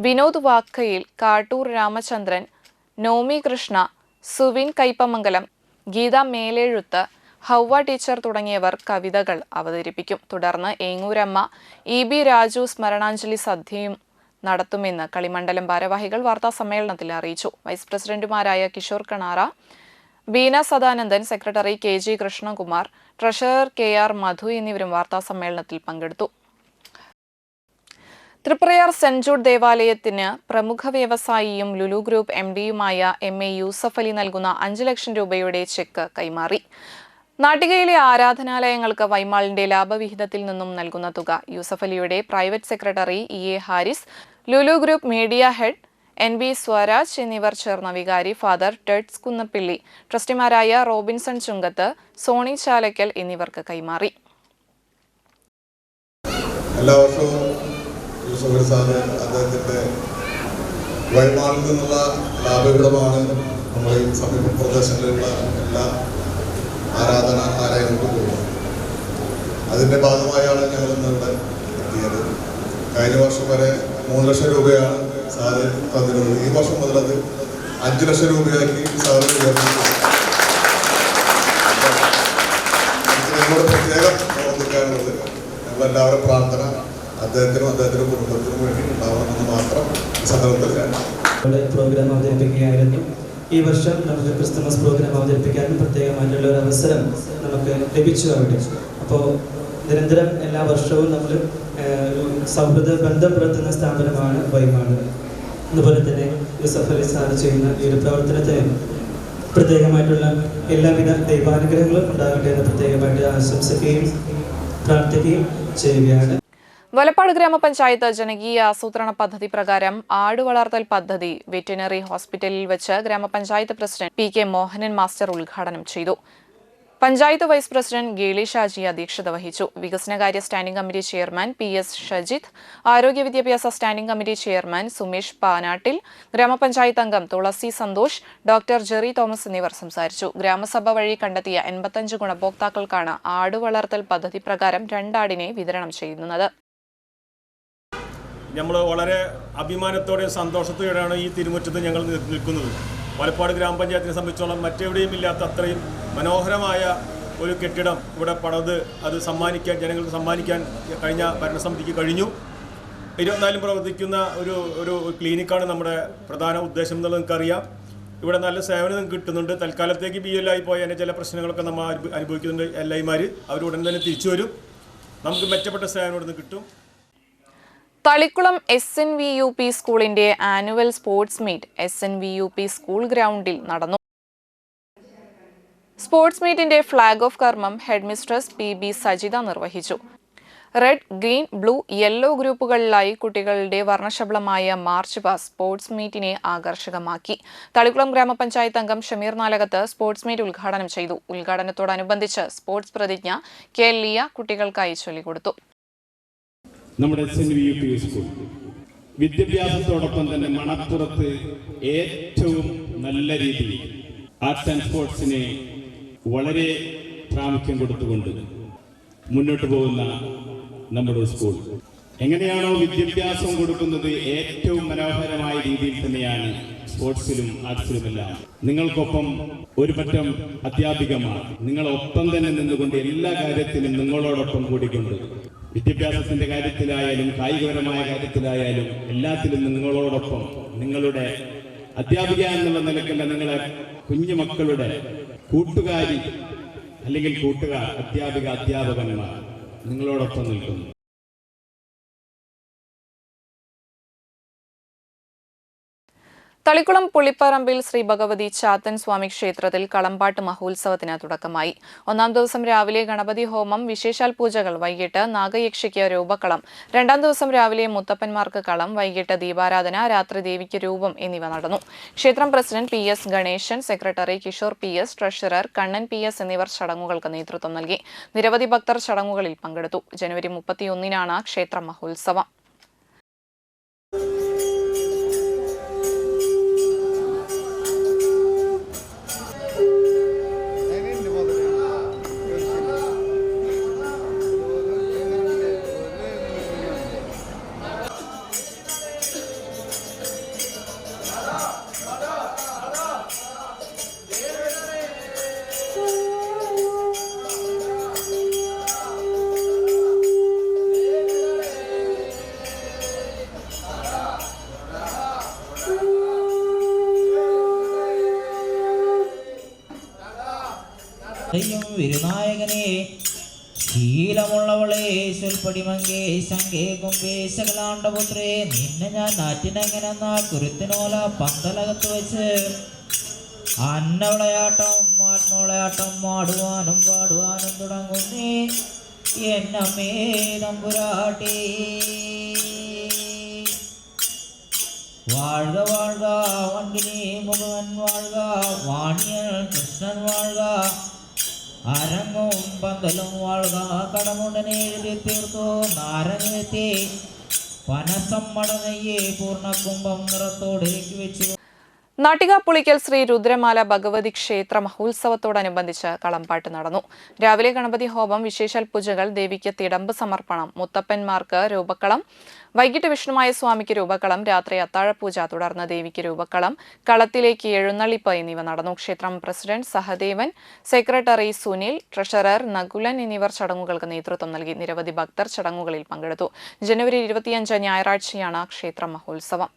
വിനോദ് വാക്കയിൽ, കാട്ടൂർ രാമചന്ദ്രൻ, നോമി കൃഷ്ണ, സുവിൻ കൈപ്പമംഗലം, ഗീത മേലെഴുത്ത്, ഹൗവ ടീച്ചർ തുടങ്ങിയവർ കവിതകൾ അവതരിപ്പിക്കും. തുടർന്ന് ഏങ്ങൂരമ്മ EB രാജു സ്മരണാഞ്ജലി സദ്യയും നടത്തുമെന്ന് കളിമണ്ഡലം ഭാരവാഹികൾ വാർത്താസമ്മേളനത്തിൽ അറിയിച്ചു. വൈസ് പ്രസിഡന്റുമാരായ Kishore Kanara, Beena Sadanandan, secretary KG Krishnakumar, treasurer KR Madhu എന്നിവരും വാർത്താസമ്മേളനത്തിൽ പങ്കെടുത്തു. തൃപ്രയാർ സെന്റ് ജൂഡ് ദേവാലയത്തിന് പ്രമുഖ വ്യവസായിയും ലുലു ഗ്രൂപ്പ് MD-യുമായ MA യൂസഫ് അലി നൽകുന്ന 5 ലക്ഷം രൂപയുടെ ചെക്ക് കൈമാറി. നാട്ടികയിലെ ആരാധനാലയങ്ങൾക്ക് വൈമാളിന്റെ ലാഭവിഹിതത്തിൽ നിന്നും നൽകുന്ന തുക യൂസഫ് അലിയുടെ private secretary EA Haris, Lulu group media head NB Swaraj എന്നിവർ ചേർന്ന വികാരി ഫാദർ ടെഡ്സ് കുന്നപ്പിള്ളി, ട്രസ്റ്റിമാരായ റോബിൻസൺ ചുങ്കത്ത്, സോണി ചാലക്കൽ എന്നിവർക്ക് കൈമാറി. എല്ലാ വർഷവും യൂസഫ് സാറ് അദ്ദേഹത്തിൻ്റെ വഴിമാറിൽ നിന്നുള്ള ലാഭവിഹിതമാണ് നമ്മൾ ഈ സമീപ പ്രദേശങ്ങളിലുള്ള എല്ലാ ആരാധനാലയങ്ങൾക്കും പോകുന്നത്. അതിൻ്റെ ഭാഗമായാണ് ഞങ്ങൾ ഇന്നിവിടെ എത്തിയത്. കഴിഞ്ഞ വർഷം വരെ 3 ലക്ഷം രൂപയാണ് സാറ് തന്നിരുന്നത്. ഈ വർഷം മുതൽ അത് 5 ലക്ഷം രൂപയാക്കി സാറ് ഉയർത്തിയിട്ടുണ്ട്. ഞങ്ങളുടെ പ്രത്യേകം ഓർമ്മിക്കാനുള്ളത് ഞങ്ങളെല്ലാവരും പ്രാർത്ഥന അദ്ദേഹത്തിനും അദ്ദേഹത്തിൻ്റെ കുടുംബത്തിനും വേണ്ടി ഉണ്ടാവണമെന്ന് മാത്രം സന്ദർഭത്തിലാണ് പ്രോഗ്രാം അവതരിപ്പിക്കുകയായിരുന്നു. ഈ വർഷം നമുക്ക് ക്രിസ്തുമസ് പ്രോഗ്രാം അവതരിപ്പിക്കാനും പ്രത്യേകമായിട്ടുള്ള ഒരു അവസരം നമുക്ക് ലഭിച്ചു അവിടെ. അപ്പോൾ നിരന്തരം എല്ലാ വർഷവും നമ്മൾ സൗഹൃദ ബന്ധം പുലർത്തുന്ന സ്ഥാപനമാണ് വൈമാട്. അതുപോലെ തന്നെ യൂസഫ് അലി സാർ ചെയ്യുന്ന ഈ ഒരു പ്രവർത്തനത്തിന് പ്രത്യേകമായിട്ടുള്ള എല്ലാവിധ ദൈവാനുഗ്രഹങ്ങളും ഉണ്ടാകട്ടെ എന്ന് പ്രത്യേകമായിട്ട് ആശംസിക്കുകയും പ്രാർത്ഥിക്കുകയും ചെയ്യുകയാണ്. വലപ്പാട് ഗ്രാമപഞ്ചായത്ത് ജനകീയ ആസൂത്രണ പദ്ധതി പ്രകാരം ആട് വളർത്തൽ പദ്ധതി വെറ്റിനറി ഹോസ്പിറ്റലിൽ വെച്ച് ഗ്രാമപഞ്ചായത്ത് പ്രസിഡന്റ് PK മോഹനൻ മാസ്റ്റർ ഉദ്ഘാടനം ചെയ്തു. പഞ്ചായത്ത് വൈസ് പ്രസിഡന്റ് ഗേളി ഷാജി അധ്യക്ഷത വഹിച്ചു. വികസനകാര്യ standing committee chairman PS Shajith, ആരോഗ്യ വിദ്യാഭ്യാസ standing committee chairman Sumesh Panattil, ഗ്രാമപഞ്ചായത്ത് അംഗം തുളസി സന്തോഷ്, ഡോക്ടർ ജെറി തോമസ് എന്നിവർ സംസാരിച്ചു. ഗ്രാമസഭ വഴി കണ്ടെത്തിയ 85 ഗുണഭോക്താക്കൾക്കാണ് ആട് വളർത്തൽ പദ്ധതി പ്രകാരം 2 ആടിനെ വിതരണം ചെയ്യുന്നത്. നമ്മൾ വളരെ അഭിമാനത്തോടെയും സന്തോഷത്തോടെയാണ് ഈ തിരുമുറ്റത്ത് ഞങ്ങൾ നിൽക്കുന്നത്. വലപ്പാട് ഗ്രാമപഞ്ചായത്തിനെ സംബന്ധിച്ചോളം മറ്റെവിടെയും ഇല്ലാത്ത അത്രയും മനോഹരമായ ഒരു കെട്ടിടം ഇവിടെ പണിത് അത് ജനങ്ങൾക്ക് സമ്മാനിക്കാൻ കഴിഞ്ഞ ഭരണസമിതിക്ക് കഴിഞ്ഞു. 24 പ്രവർത്തിക്കുന്ന ഒരു ക്ലിനിക്കാണ് നമ്മുടെ പ്രധാന ഉദ്ദേശം എന്നുള്ളത് നിങ്ങൾക്കറിയാം. ഇവിടെ നല്ല സേവനം നിങ്ങൾക്ക് കിട്ടുന്നുണ്ട്. തൽക്കാലത്തേക്ക് BL ആയി പോയ ചില പ്രശ്നങ്ങളൊക്കെ നമ്മൾ അനുഭവിക്കുന്നുണ്ട്. LI-മാർ അവരുടൻ തന്നെ തിരിച്ചു വരും. നമുക്ക് മെച്ചപ്പെട്ട സേവനം ഇവിടെ നിന്ന് കിട്ടും. തളിക്കുളം SNVUP സ്കൂളിന്റെ annual sports meet SNVUP school ഗ്രൗണ്ടിൽ നടന്നു. സ്പോർട്സ് മീറ്റിന്റെ ഫ്ളാഗ് ഓഫ് കർമ്മം ഹെഡ് മിസ്ട്രസ് PB സജിത നിർവഹിച്ചു. റെഡ്, ഗ്രീൻ, ബ്ലൂ, യെല്ലോ ഗ്രൂപ്പുകളിലായി കുട്ടികളുടെ വർണ്ണശബളമായ മാർച്ച് പാസ്റ്റ് സ്പോർട്സ് മീറ്റിനെ ആകർഷകമാക്കി. തളിക്കുളം ഗ്രാമപഞ്ചായത്ത് അംഗം ഷമീർ നാലകത്ത് സ്പോർട്സ് മീറ്റ് ഉദ്ഘാടനം ചെയ്തു. ഉദ്ഘാടനത്തോടനുബന്ധിച്ച് സ്പോർട്സ് പ്രതിജ്ഞ കെ ലിയ കുട്ടികൾക്കായി ചൊല്ലിക്കൊടുത്തു. നമ്മുടെ സ്കൂൾ വിദ്യാഭ്യാസത്തോടൊപ്പം തന്നെ മണപ്പുറത്ത് ഏറ്റവും നല്ല രീതിയിൽ ആർട്സ് ആൻഡ് സ്പോർട്സിനെ വളരെ പ്രാമുഖ്യം കൊടുത്തുകൊണ്ട് മുന്നോട്ട് പോകുന്ന നമ്മുടെ സ്കൂൾ എങ്ങനെയാണോ വിദ്യാഭ്യാസം കൊടുക്കുന്നത് ഏറ്റവും മനോഹരമായ രീതിയിൽ തന്നെയാണ് സ്പോർട്സിലും ആർട്സിലുമെല്ലാം. നിങ്ങൾക്കൊപ്പം ഒരു പറ്റം അധ്യാപികമാർ നിങ്ങളൊപ്പം തന്നെ നിന്നുകൊണ്ട് എല്ലാ കാര്യത്തിലും നിങ്ങളോടൊപ്പം കൂടിക്കൊണ്ട് വിദ്യാഭ്യാസത്തിന്റെ കാര്യത്തിലായാലും കായികപരമായ കാര്യത്തിലായാലും എല്ലാത്തിലും നിങ്ങളോടൊപ്പം നിങ്ങളുടെ അധ്യാപിക എന്നുള്ള നിലക്കല്ല, നിങ്ങളെ കുഞ്ഞുമക്കളുടെ കൂട്ടുകാരി അല്ലെങ്കിൽ കൂട്ടുകാർ, അധ്യാപകന്മാർ നിങ്ങളോടൊപ്പം നിൽക്കുന്നു. തളിക്കുളം പുളിപ്പറമ്പിൽ ശ്രീ ഭഗവതി ചാത്തൻ സ്വാമി ക്ഷേത്രത്തിൽ കളമ്പാട്ട് മഹോത്സവത്തിന് തുടക്കമായി. ഒന്നാം ദിവസം രാവിലെ ഗണപതി ഹോമം, വിശേഷാൽ പൂജകൾ, വൈകിട്ട് നാഗയക്ഷിക്ക് രൂപക്കളം, രണ്ടാം ദിവസം രാവിലെ മുത്തപ്പന്മാർക്ക് കളം, വൈകിട്ട് ദീപാരാധന, രാത്രി ദേവിക്ക് രൂപം എന്നിവ നടന്നു. ക്ഷേത്രം president PS Ganesan, secretary Kishore PS, treasurer Kannan PS എന്നിവർ ചടങ്ങുകൾക്ക് നേതൃത്വം നൽകി. നിരവധി ഭക്തർ ചടങ്ങുകളിൽ പങ്കെടുത്തു. ജനുവരി 31-നാണ് ക്ഷേത്ര മഹോത്സവം. വിരുനായകനെ ശീലമുള്ളവളെ സ്വൽപ്പടിമങ്കേ ശങ്കേ കൊമ്പേ ശകലാണ്ടപുത്രേ, നിന്നെ ഞാൻ നാറ്റിനെങ്ങനെന്നാ കുരുത്തിനോല പന്തലകത്ത് വെച്ച് അന്നവിളയാട്ടം ആത്മവിളയാട്ടം ആടുവാനും പാടുവാനും തുടങ്ങുന്നേ എന്നമ്മേ തമ്പുരാട്ടി. வாழ்க வாழ்க வண்டினி முகவன் வாழ்க, வாணியல் கிருஷ்ணன் வாழ்க, அரங்கும் பந்தலும் வாழ்க, கடமுடனே எழுதி தீர்த்தோ നാരങ്ങെത്തി പനസമ്മടനയെ പൂർണ്ണ കുംഭം നിറത്തോടെ ഇറക്കി വെച്ചു. നാട്ടിക പുളിക്കൽ ശ്രീ രുദ്രമാല ഭഗവതി ക്ഷേത്ര മഹോത്സവത്തോടനുബന്ധിച്ച് കളമ്പാട്ട് നടന്നു. രാവിലെ ഗണപതി ഹോമം, വിശേഷാൽ പൂജകൾ, ദേവിക്ക് തിടമ്പ് സമർപ്പണം, മുത്തപ്പന്മാർക്ക് രൂപക്കളം, വൈകിട്ട് വിഷ്ണുമായ സ്വാമിക്ക് രൂപക്കളം, രാത്രി അത്താഴപൂജ, തുടർന്ന് ദേവിക്ക് രൂപക്കളം, കളത്തിലേക്ക് എഴുന്നള്ളിപ്പ് എന്നിവ നടന്നു. ക്ഷേത്രം president Sahadevan, secretary Sunil, treasurer Nakulan എന്നിവർ ചടങ്ങുകൾക്ക് നേതൃത്വം നൽകി. നിരവധി ഭക്തർ ചടങ്ങുകളിൽ പങ്കെടുത്തു. ജനുവരി 25 ഞായറാഴ്ചയാണ് ക്ഷേത്ര മഹോത്സവം.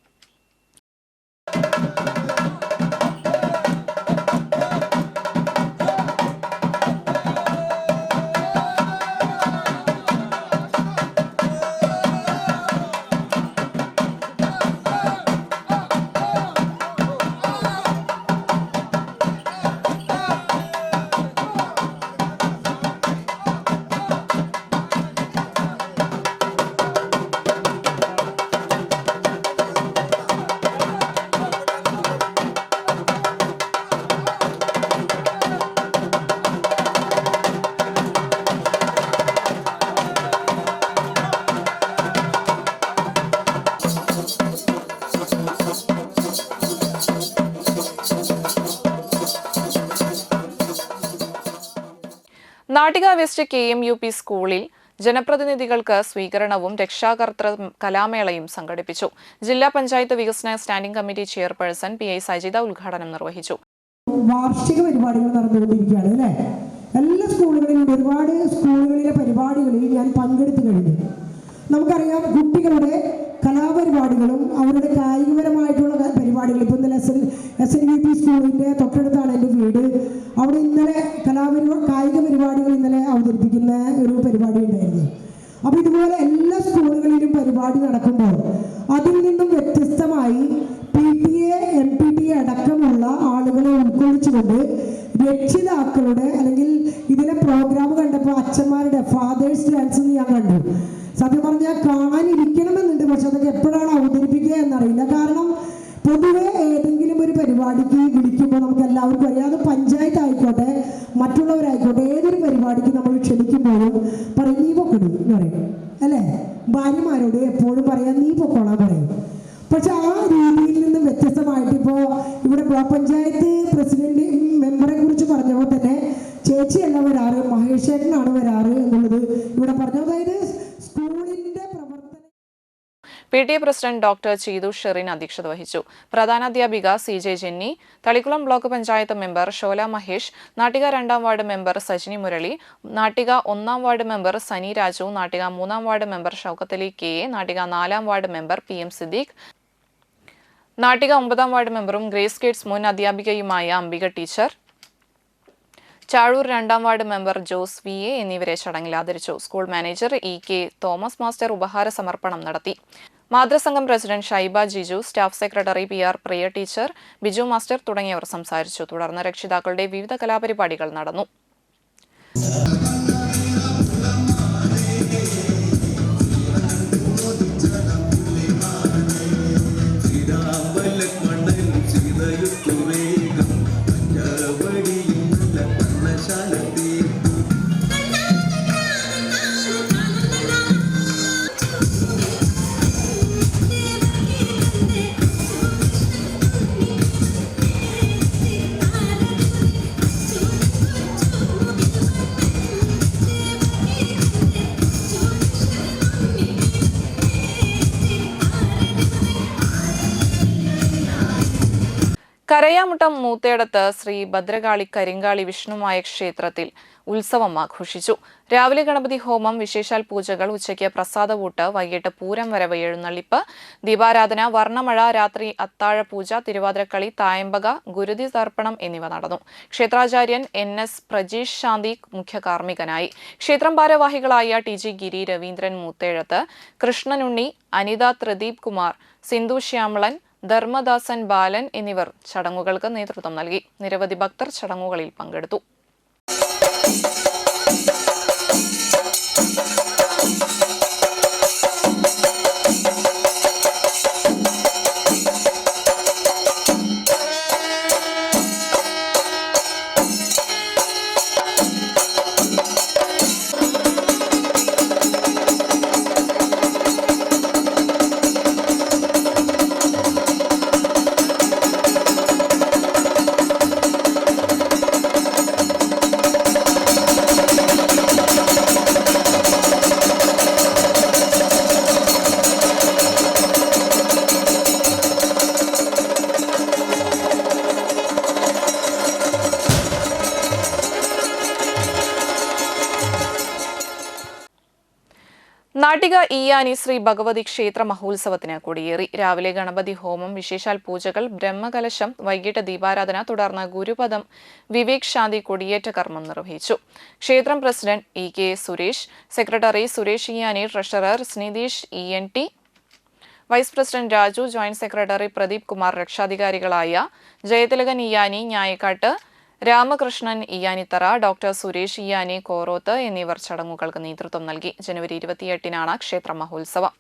നാട്ടിക വെസ്റ്റ് KMUP സ്കൂളിൽ ജനപ്രതിനിധികൾക്ക് സ്വീകരണവും രക്ഷാകർതൃ കലാമേളയും സംഘടിപ്പിച്ചു. ജില്ലാ പഞ്ചായത്ത് വികസന standing committee chairperson PI Sajitha ഉദ്ഘാടനം നിർവഹിച്ചു. വാർഷിക പരിപാടികൾ നടന്നുകൊണ്ടിരിക്കുകയാണ് അല്ലേ? എല്ലാ സ്കൂളുകളിലും ഒരുപാട് സ്കൂളുകളിലെ പരിപാടികളിൽ ഞാൻ പങ്കെടുത്തു കഴിഞ്ഞു. നമുക്കറിയാം, കുട്ടികളുടെ കലാപരിപാടികളും അവരുടെ കായികപരമായിട്ടുള്ള പരിപാടികൾ. ഇപ്പോൾ ഇന്നലെ SNVP സ്കൂളിൻ്റെ തൊട്ടടുത്താണ് എൻ്റെ വീട്. അവിടെ ഇന്നലെ കായിക പരിപാടികൾ ഇന്നലെ അവതരിപ്പിക്കുന്ന ഒരു പരിപാടി ഉണ്ടായിരുന്നു. അപ്പോൾ ഇതുപോലെ എല്ലാ സ്കൂളുകളിലും പരിപാടി നടക്കുമ്പോൾ അതിൽ നിന്നും വ്യത്യസ്തമായി PTA MPTA അടക്കമുള്ള ആളുകളെ ഉൾക്കൊള്ളിച്ചുകൊണ്ട് രക്ഷിതാക്കളുടെ അല്ലെങ്കിൽ ഇതിലെ പ്രോഗ്രാം കണ്ടപ്പോൾ അച്ഛന്മാരുടെ ഫാദേഴ്സ് ഡാൻസ് ഞാൻ കണ്ടു. പറഞ്ഞാൽ കാണാനിരിക്കണമെന്നുണ്ട്. പക്ഷെ അതൊക്കെ എപ്പോഴാണ് അവതരിപ്പിക്കുക എന്നറിയില്ല. കാരണം പൊതുവെ ഏതെങ്കിലും ഒരു പരിപാടിക്ക് വിളിക്കുമ്പോൾ നമുക്ക് എല്ലാവർക്കും അറിയാം, അത് പഞ്ചായത്ത് ആയിക്കോട്ടെ മറ്റുള്ളവരായിക്കോട്ടെ, ഏതൊരു പരിപാടിക്ക് നമ്മൾ ക്ഷണിക്കുമ്പോഴും പറയും നീ പൊക്കടി എന്ന് പറയും അല്ലേ. ഭാര്യമാരോട് എപ്പോഴും പറയാം നീ പൊക്കോളാൻ പറയും. പക്ഷെ ആ രീതിയിൽ നിന്നും വ്യത്യസ്തമായിട്ട് ഇപ്പോൾ ഇവിടെ ബ്ലോക്ക് പഞ്ചായത്ത് പ്രസിഡന്റ് മെമ്പറെ കുറിച്ച് പറഞ്ഞപ്പോൾ തന്നെ ചേച്ചിയല്ല വരാറ്, മഹേഷേട്ടനാണ് വരാറ് എന്നുള്ളത് ഇവിടെ പറഞ്ഞു. അതായത് സ്കൂളിൻ്റെ പ്രവർത്തനം. PTA president doctor Cheethu Sherin അധ്യക്ഷത വഹിച്ചു. പ്രധാനാധ്യാപിക CJ Jenny, Thalikulam block panchayat member Shola Mahesh, Nattika 2ാം വാർഡ് മെമ്പർ സജിനി മുരളി, നാട്ടിക 1ാം വാർഡ് മെമ്പർ സനി രാജു, നാട്ടിക 3ാം ward member Shoukathali KA, Nattika 4ാം ward member PM Siddique, Nattika 9ാം വാർഡ് മെമ്പറും ഗ്രേസ് കിഡ്സ് മുൻ അധ്യാപികയുമായ അംബിക ടീച്ചർ, ചാഴൂർ 2ാം വാർഡ് മെമ്പർ ജോസ് VA എന്നിവരെ ചടങ്ങിൽ ആദരിച്ചു. School manager EK Thomas master ഉപഹാര സമർപ്പണം നടത്തി. മാതൃസംഘം പ്രസിഡന്റ് Shaiba Jiju, staff secretary PR Priya teacher, Biju master തുടങ്ങിയവർ സംസാരിച്ചു. തുടർന്ന് രക്ഷിതാക്കളുടെ വിവിധ കലാപരിപാടികൾ നടന്നു. കരയാമുട്ടം മൂത്തേടത്ത് ശ്രീ ഭദ്രകാളി കരിങ്കാളി വിഷ്ണുമായ ക്ഷേത്രത്തിൽ ഉത്സവം ആഘോഷിച്ചു. രാവിലെ ഗണപതി ഹോമം, വിശേഷാൽ പൂജകൾ, ഉച്ചയ്ക്ക് പ്രസാദവൂട്ട്, വൈകിട്ട് പൂരം വരവ്, എഴുന്നള്ളിപ്പ്, ദീപാരാധന, വർണ്ണമഴ, രാത്രി അത്താഴപൂജ, തിരുവാതിരക്കളി, തായമ്പക, ഗുരുതി തർപ്പണം എന്നിവ നടന്നു. ക്ഷേത്രാചാര്യൻ NS പ്രജീഷ് ശാന്തി മുഖ്യ കാർമ്മികനായി. ക്ഷേത്രം ഭാരവാഹികളായ TG ഗിരി, രവീന്ദ്രൻ മൂത്തേഴത്ത്, കൃഷ്ണനുണ്ണി, അനിത ത്രിദീപ് കുമാർ, സിന്ധു ശ്യാമളൻ, ധർമ്മദാസൻ ബാലൻ എന്നിവർ ചടങ്ങുകൾക്ക് നേതൃത്വം നൽകി. നിരവധി ഭക്തർ ചടങ്ങുകളിൽ പങ്കെടുത്തു. നാട്ടിക ഈയാനി ശ്രീ ഭഗവതി ക്ഷേത്ര മഹോത്സവത്തിന് കൊടിയേറി. രാവിലെ ഗണപതി ഹോമം, വിശേഷാൽ പൂജകൾ, ബ്രഹ്മകലശം, വൈകിട്ട് ദീപാരാധന, തുടർന്ന് ഗുരുപദം വിവേക് ശാന്തി കൊടിയേറ്റ കർമ്മം നിർവഹിച്ചു. ക്ഷേത്രം president EK Suresh, secretary Suresh Eeyani, treasurer Snitheesh ENT, vice president Raju, joint secretary Pradeep Kumar, രക്ഷാധികാരികളായ ജയതിലകൻ ഈയാനി, ഞായക്കാട്ട് രാമകൃഷ്ണൻ ഈയാനിത്തറ, ഡോക്ടർ സുരേഷ് ഈയാനി കോറോത്ത് എന്നിവർ ചടങ്ങുകൾക്ക് നേതൃത്വം നൽകി. ജനുവരി 28-നാണ് ക്ഷേത്ര മഹോത്സവം.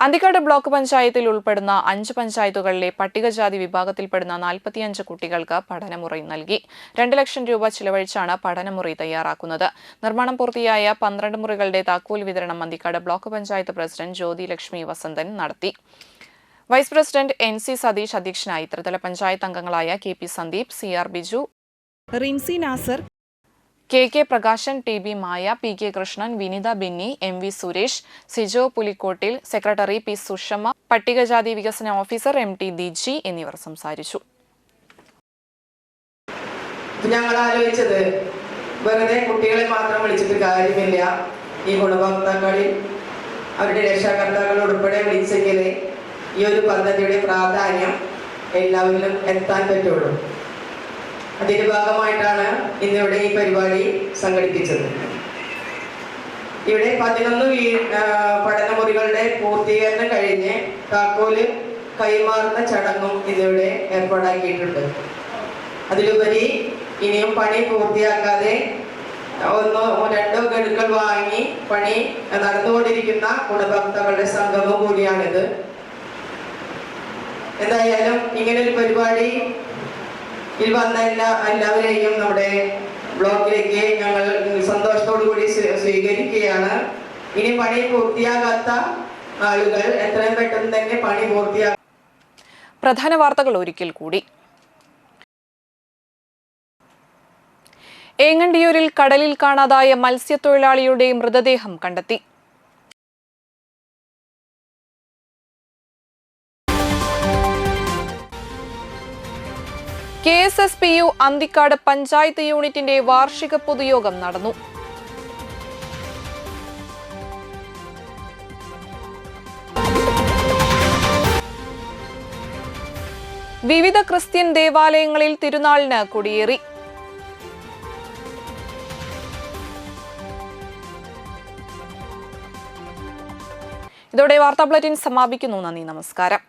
അന്തിക്കാട് ബ്ലോക്ക് പഞ്ചായത്തിൽ ഉൾപ്പെടുന്ന 5 പഞ്ചായത്തുകളിലെ പട്ടികജാതി വിഭാഗത്തിൽപ്പെടുന്ന 45 കുട്ടികൾക്ക് പഠനമുറി നൽകി. 2 ലക്ഷം രൂപ ചിലവഴിച്ചാണ് പഠനമുറി തയ്യാറാക്കുന്നത്. നിർമ്മാണം പൂർത്തിയായ 12 മുറികളുടെ താക്കോൽ വിതരണം അന്തിക്കാട് ബ്ലോക്ക് പഞ്ചായത്ത് പ്രസിഡന്റ് ജ്യോതി ലക്ഷ്മി വസന്തൻ നടത്തി. വൈസ് പ്രസിഡന്റ് NC സതീഷ് അധ്യക്ഷനായി. ത്രിതല പഞ്ചായത്ത് അംഗങ്ങളായ KP Sandeep, CR Biju, Rinsy Nasar, KK Prakashan, TB Maya, PK Krishnan, Vinitha Benny, MV Suresh, Sijo Pulikkottil, secretary P Sushama, പട്ടികജാതി വികസന ഓഫീസർ MT ദിജി എന്നിവർ സംസാരിച്ചു. ഞങ്ങൾ ആലോചിച്ചത് വെറുതെ കുട്ടികളെ മാത്രം വിളിച്ചിട്ട് കാര്യമില്ല. ഈ ഗുണഭോക്താക്കളിൽ അവരുടെ രക്ഷാകർത്താക്കൾ ഉൾപ്പെടെ വിളിച്ചെങ്കിൽ ഈ ഒരു പദ്ധതിയുടെ പ്രാധാന്യം എല്ലാവരിലും എത്താൻ പറ്റുള്ളൂ. അതിന്റെ ഭാഗമായിട്ടാണ് ഇന്നിവിടെ ഈ പരിപാടി സംഘടിപ്പിച്ചത്. ഇവിടെ 11 പഠനമുറികളുടെ പൂർത്തീകരണം കഴിഞ്ഞ് താക്കോല് കൈമാറുന്ന ചടങ്ങും ഇന്നിവിടെ ഏർപ്പാടാക്കിയിട്ടുണ്ട്. അതിലുപരി ഇനിയും പണി പൂർത്തിയാക്കാതെ 1-2 ഗഡുക്കൾ വാങ്ങി പണി നടന്നുകൊണ്ടിരിക്കുന്ന ഗുണഭോക്താക്കളുടെ സംഗമം കൂടിയാണിത്. എന്തായാലും ഇങ്ങനൊരു പരിപാടി വന്ന എല്ലാവരെയും നമ്മുടെ ബ്ലോക്കിലേക്ക് ഞങ്ങൾ സന്തോഷത്തോടു കൂടി സ്വീകരിക്കുകയാണ്. ഇനി പണി പൂർത്തിയാകാത്ത ആളുകൾ എത്രയും പെട്ടെന്ന് തന്നെ പണി പൂർത്തിയാക്കും. പ്രധാന വാർത്തകൾ ഒരിക്കൽ കൂടി. ഏങ്ങണ്ടിയൂരിൽ കടലിൽ കാണാതായ മത്സ്യത്തൊഴിലാളിയുടെ മൃതദേഹം കണ്ടെത്തി. KSSPU അന്തിക്കാട് പഞ്ചായത്ത് യൂണിറ്റിന്റെ വാർഷിക പൊതുയോഗം നടന്നു. വിവിധ ക്രിസ്ത്യൻ ദേവാലയങ്ങളിൽ തിരുനാളിന് കൊടിയേറി. ഇതോടെ വാർത്താ ബുള്ളറ്റിൻ സമാപിക്കുന്നു. നന്ദി, നമസ്കാരം.